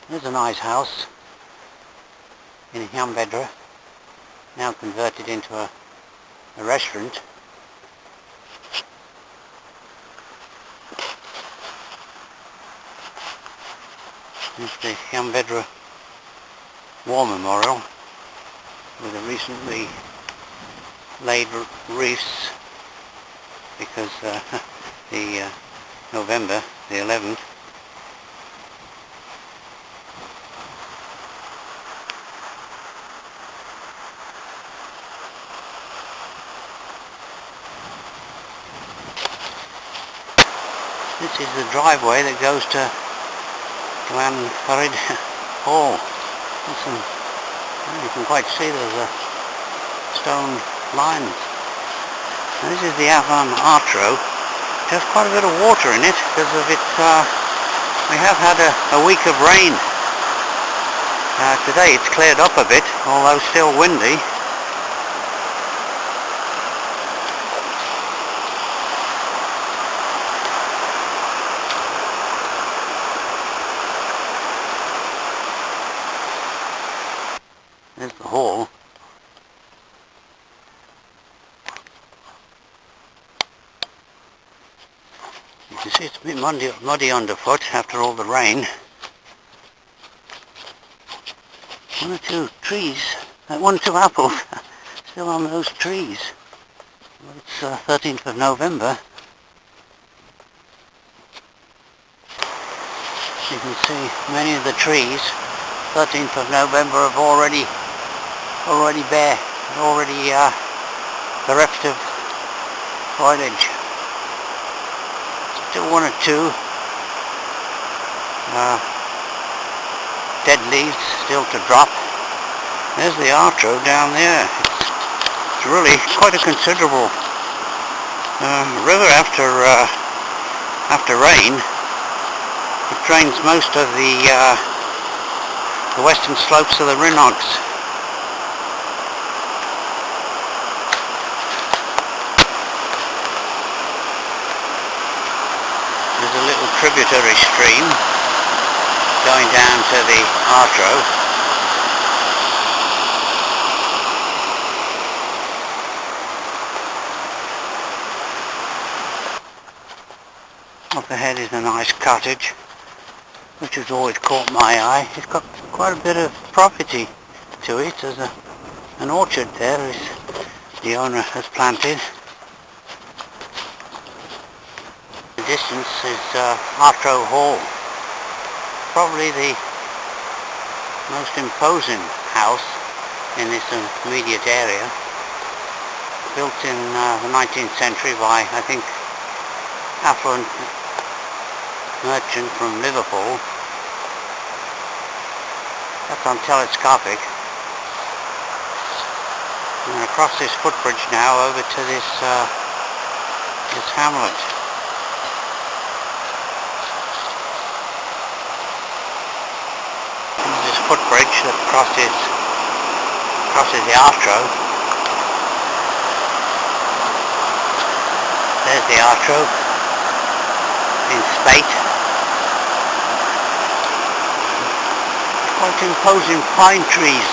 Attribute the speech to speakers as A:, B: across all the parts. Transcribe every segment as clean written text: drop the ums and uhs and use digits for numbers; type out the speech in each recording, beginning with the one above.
A: There's a nice house in Llanbedr, now converted into a restaurant. There's the Llanbedr War Memorial with the recently laid reefs, because the November the 11th. This is the driveway that goes to Llanbedr Hall. You can quite see there's a stone line. And this is the Afon Artro. It has quite a bit of water in it because of it. We have had a week of rain. Today it's cleared up a bit, although still windy. There's the hall. You can see it's a bit muddy underfoot after all the rain. One or two trees, one or two apples still on those trees. Well, it's 13th of November. You can see many of the trees, 13th of November, have already bare, already bereft of foliage. Still one or two dead leaves still to drop. There's the Artro down there. It's really quite a considerable river after rain. It drains most of the western slopes of the Rhinogs. There's a little tributary stream going down to the Artro. Up ahead is a nice cottage, which has always caught my eye. It's got quite a bit of property to it. There's an orchard there which the owner has planted. The distance is Arro Hall, probably the most imposing house in this immediate area, built in the 19th century by, I think, affluent merchant from Liverpool. That's on telescopic. And across this footbridge now over to this Hamlet. This footbridge that crosses the Artro. There's the Artro in spate. Quite imposing pine trees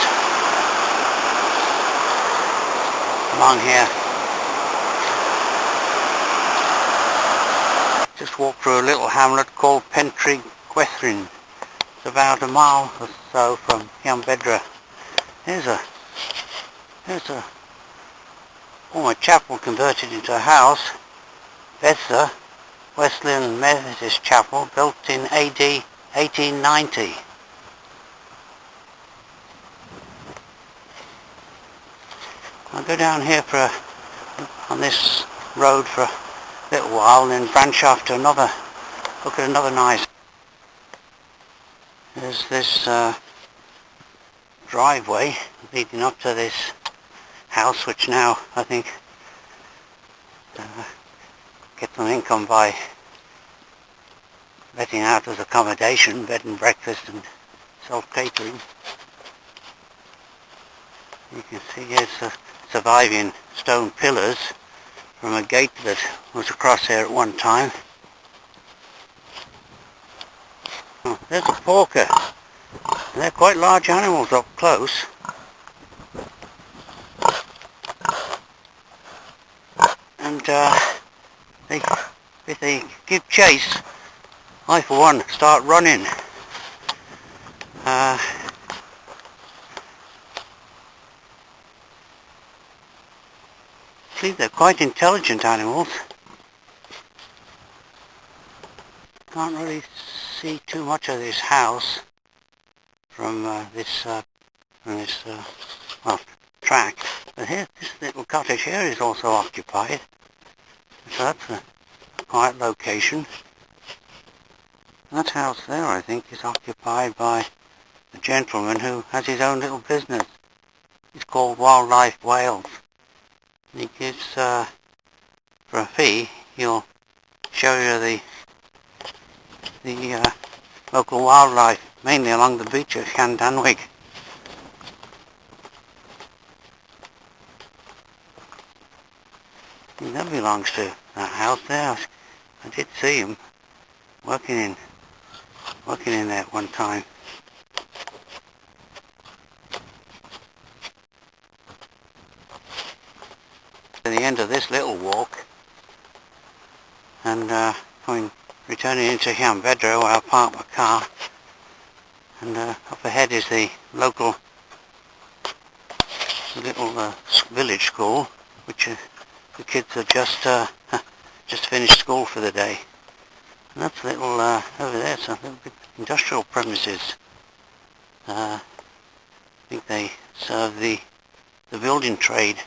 A: along here. Just walked through a little hamlet called Pentry Gwethrin. It's about a mile or so from Llanbedr. Here's a former chapel converted into a house. Yedra, Wesleyan Methodist Chapel, built in AD 1890. I'll go down here on this road for a little while and then branch off to look at another nice. There's this driveway leading up to this house, which now I think get some income by letting out as accommodation, bed and breakfast and self-catering. You can see here's the surviving stone pillars from a gate that was across here at one time. Oh, there's a porker They're quite large animals up close. And if they give chase, I for one start running. I think they're quite intelligent animals. Can't really see too much of this house from this well, track. But here, this little cottage here is also occupied. So that's a quiet location. That house there, I think, is occupied by a gentleman who has his own little business. It's called Wildlife Wales. He gives, for a fee, he'll show you the local wildlife, mainly along the beach of Llanbedr. That belongs to that house there. I did see him working in there one time. To the end of this little walk, and returning into Llanbedr where I parked my car, and up ahead is the local little village school, which the kids have just finished school for the day. And that's a little over there, so little big industrial premises. I think they serve the building trade.